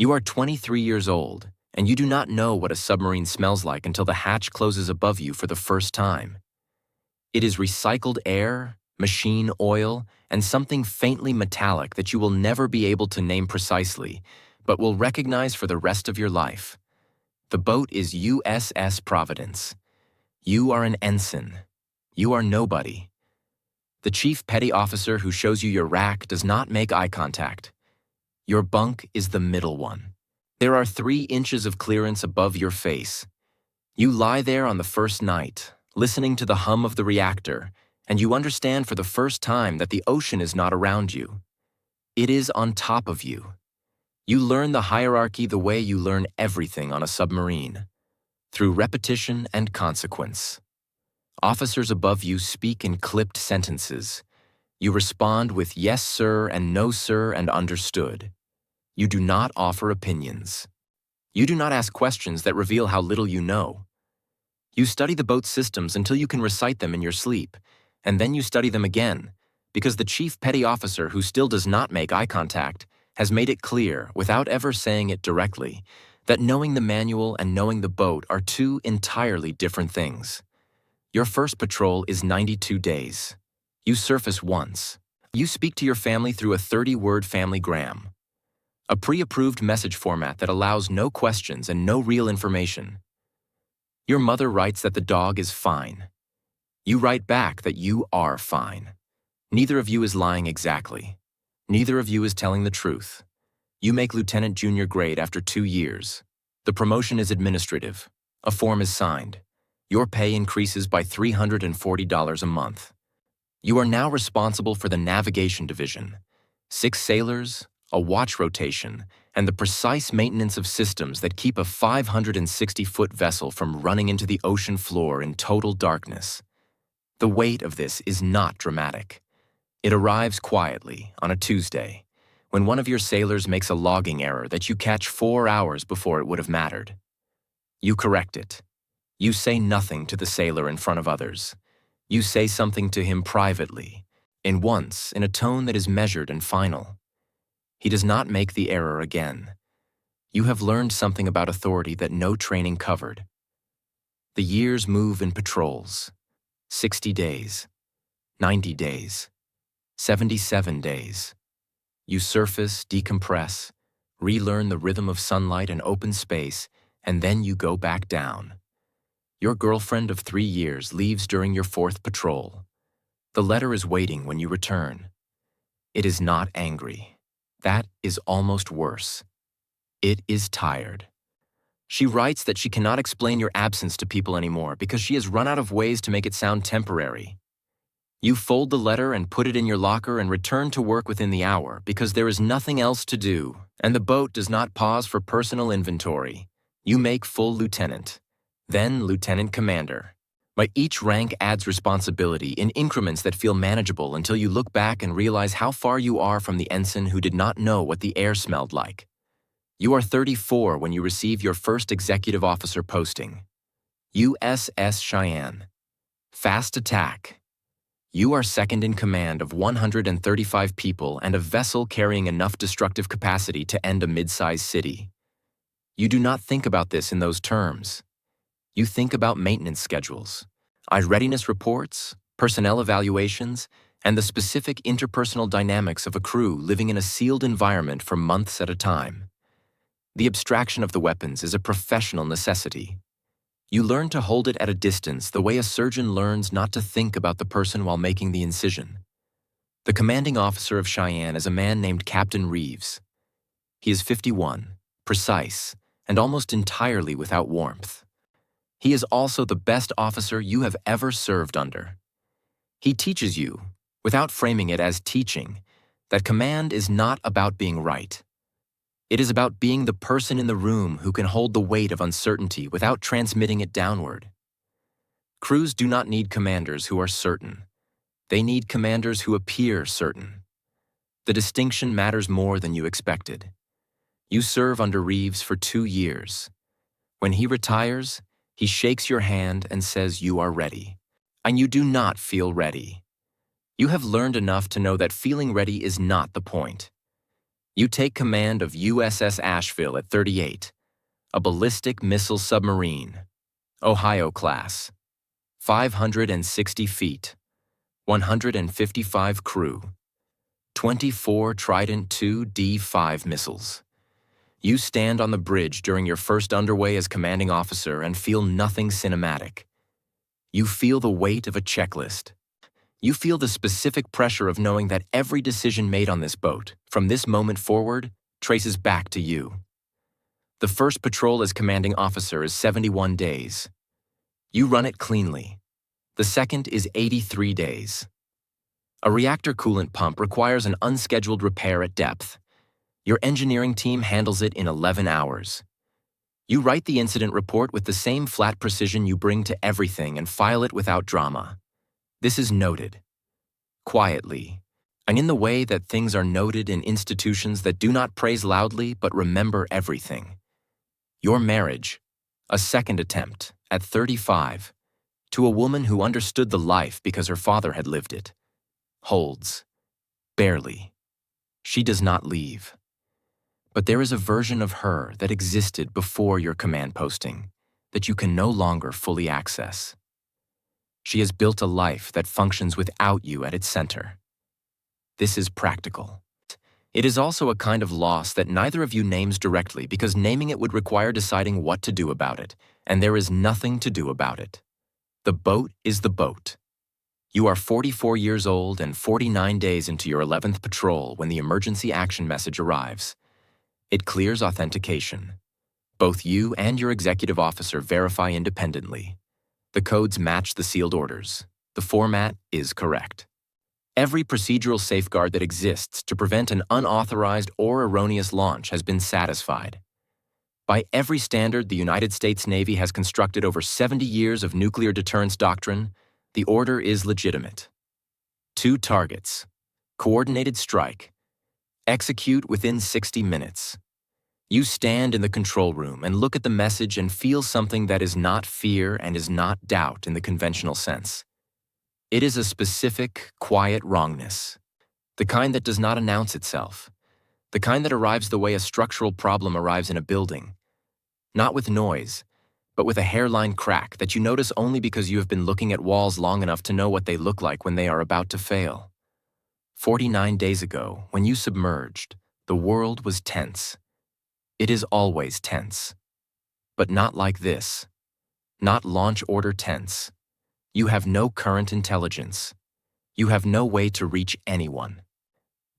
You are 23 years old, and you do not know what a submarine smells like until the hatch closes above you for the first time. It is recycled air, machine oil, and something faintly metallic that you will never be able to name precisely, but will recognize for the rest of your life. The boat is USS Providence. You are an ensign. You are nobody. The chief petty officer who shows you your rack does not make eye contact. Your bunk is the middle one. There are 3 inches of clearance above your face. You lie there on the first night, listening to the hum of the reactor, and you understand for the first time that the ocean is not around you. It is on top of you. You learn the hierarchy the way you learn everything on a submarine, through repetition and consequence. Officers above you speak in clipped sentences. You respond with yes, sir, and no, sir, and understood. You do not offer opinions. You do not ask questions that reveal how little you know. You study the boat's systems until you can recite them in your sleep, and then you study them again, because the chief petty officer who still does not make eye contact has made it clear, without ever saying it directly, that knowing the manual and knowing the boat are 2 entirely different things. Your first patrol is 92 days. You surface once. You speak to your family through a 30-word familygram, a pre-approved message format that allows no questions and no real information. Your mother writes that the dog is fine. You write back that you are fine. Neither of you is lying exactly. Neither of you is telling the truth. You make lieutenant junior grade after 2 years. The promotion is administrative. A form is signed. Your pay increases by $340 a month. You are now responsible for the navigation division, 6 sailors, a watch rotation, and the precise maintenance of systems that keep a 560-foot vessel from running into the ocean floor in total darkness. The weight of this is not dramatic. It arrives quietly on a Tuesday, when one of your sailors makes a logging error that you catch 4 hours before it would have mattered. You correct it. You say nothing to the sailor in front of others. You say something to him privately, in a tone that is measured and final. He does not make the error again. You have learned something about authority that no training covered. The years move in patrols. 60 days, 90 days, 77 days. You surface, decompress, relearn the rhythm of sunlight and open space, and then you go back down. Your girlfriend of 3 years leaves during your 4th patrol. The letter is waiting when you return. It is not angry. That is almost worse. It is tired. She writes that she cannot explain your absence to people anymore because she has run out of ways to make it sound temporary. You fold the letter and put it in your locker and return to work within the hour because there is nothing else to do, and the boat does not pause for personal inventory. You make full lieutenant, then lieutenant commander. But each rank adds responsibility in increments that feel manageable until you look back and realize how far you are from the ensign who did not know what the air smelled like. You are 34 when you receive your first executive officer posting. USS Cheyenne. Fast attack. You are second in command of 135 people and a vessel carrying enough destructive capacity to end a mid-sized city. You do not think about this in those terms. You think about maintenance schedules, readiness reports, personnel evaluations, and the specific interpersonal dynamics of a crew living in a sealed environment for months at a time. The abstraction of the weapons is a professional necessity. You learn to hold it at a distance the way a surgeon learns not to think about the person while making the incision. The commanding officer of Cheyenne is a man named Captain Reeves. He is 51, precise, and almost entirely without warmth. He is also the best officer you have ever served under. He teaches you, without framing it as teaching, that command is not about being right. It is about being the person in the room who can hold the weight of uncertainty without transmitting it downward. Crews do not need commanders who are certain. They need commanders who appear certain. The distinction matters more than you expected. You serve under Reeves for 2 years. When he retires, he shakes your hand and says you are ready. And you do not feel ready. You have learned enough to know that feeling ready is not the point. You take command of USS Asheville at 38, a ballistic missile submarine, Ohio class, 560 feet, 155 crew, 24 Trident II D5 missiles. You stand on the bridge during your first underway as commanding officer and feel nothing cinematic. You feel the weight of a checklist. You feel the specific pressure of knowing that every decision made on this boat, from this moment forward, traces back to you. The first patrol as commanding officer is 71 days. You run it cleanly. The second is 83 days. A reactor coolant pump requires an unscheduled repair at depth. Your engineering team handles it in 11 hours. You write the incident report with the same flat precision you bring to everything and file it without drama. This is noted. Quietly, and in the way that things are noted in institutions that do not praise loudly but remember everything. Your marriage, a second attempt, at 35, to a woman who understood the life because her father had lived it, holds. Barely. She does not leave. But there is a version of her that existed before your command posting that you can no longer fully access. She has built a life that functions without you at its center. This is practical. It is also a kind of loss that neither of you names directly because naming it would require deciding what to do about it, and there is nothing to do about it. The boat is the boat. You are 44 years old and 49 days into your 11th patrol when the emergency action message arrives. It clears authentication. Both you and your executive officer verify independently. The codes match the sealed orders. The format is correct. Every procedural safeguard that exists to prevent an unauthorized or erroneous launch has been satisfied. By every standard the United States Navy has constructed over 70 years of nuclear deterrence doctrine, the order is legitimate. 2 targets. Coordinated strike. Execute within 60 minutes. You stand in the control room and look at the message and feel something that is not fear and is not doubt in the conventional sense. It is a specific, quiet wrongness, the kind that does not announce itself, the kind that arrives the way a structural problem arrives in a building, not with noise, but with a hairline crack that you notice only because you have been looking at walls long enough to know what they look like when they are about to fail. 49 days ago, when you submerged, the world was tense. It is always tense. But not like this. Not launch order tense. You have no current intelligence. You have no way to reach anyone.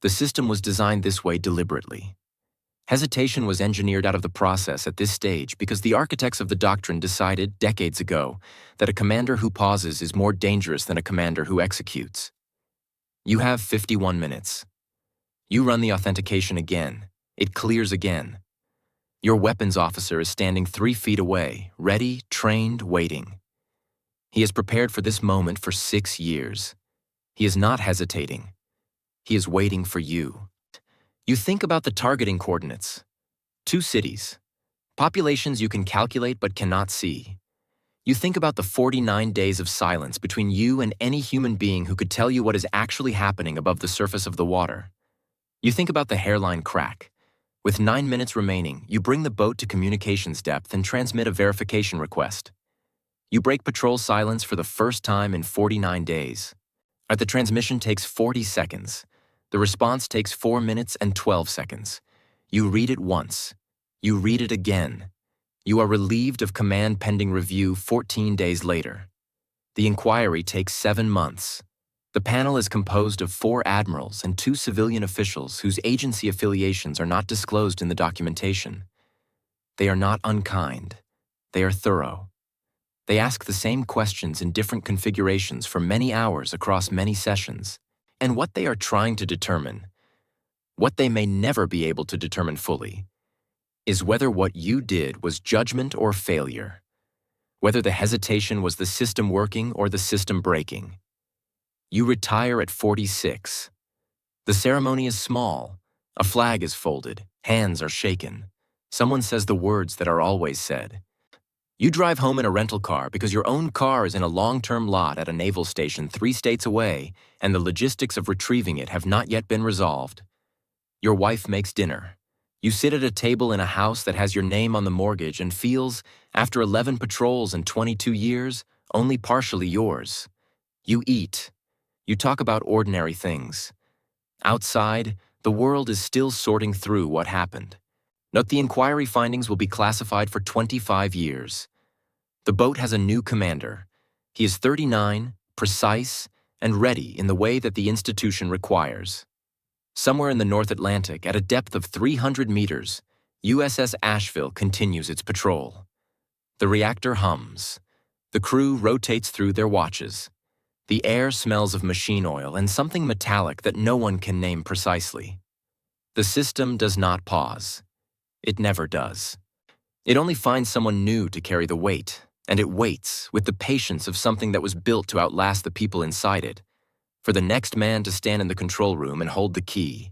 The system was designed this way deliberately. Hesitation was engineered out of the process at this stage because the architects of the doctrine decided, decades ago, that a commander who pauses is more dangerous than a commander who executes. You have 51 minutes. You run the authentication again. It clears again. Your weapons officer is standing 3 feet away, ready, trained, waiting. He has prepared for this moment for 6 years. He is not hesitating. He is waiting for you. You think about the targeting coordinates. 2 cities. Populations you can calculate but cannot see. You think about the 49 days of silence between you and any human being who could tell you what is actually happening above the surface of the water. You think about the hairline crack. With 9 minutes remaining, you bring the boat to communications depth and transmit a verification request. You break patrol silence for the first time in 49 days. The transmission takes 40 seconds. The response takes 4 minutes and 12 seconds. You read it once. You read it again. You are relieved of command pending review 14 days later. The inquiry takes 7 months. The panel is composed of 4 admirals and 2 civilian officials whose agency affiliations are not disclosed in the documentation. They are not unkind. They are thorough. They ask the same questions in different configurations for many hours across many sessions. And what they are trying to determine, what they may never be able to determine fully, is whether what you did was judgment or failure, whether the hesitation was the system working or the system breaking. You retire at 46. The ceremony is small. A flag is folded. Hands are shaken. Someone says the words that are always said. You drive home in a rental car because your own car is in a long-term lot at a naval station 3 states away, and the logistics of retrieving it have not yet been resolved. Your wife makes dinner. You sit at a table in a house that has your name on the mortgage and feels, after 11 patrols and 22 years, only partially yours. You eat. You talk about ordinary things. Outside, the world is still sorting through what happened. Note the inquiry findings will be classified for 25 years. The boat has a new commander. He is 39, precise, and ready in the way that the institution requires. Somewhere in the North Atlantic, at a depth of 300 meters, USS Asheville continues its patrol. The reactor hums. The crew rotates through their watches. The air smells of machine oil and something metallic that no one can name precisely. The system does not pause. It never does. It only finds someone new to carry the weight, and it waits with the patience of something that was built to outlast the people inside it, for the next man to stand in the control room and hold the key.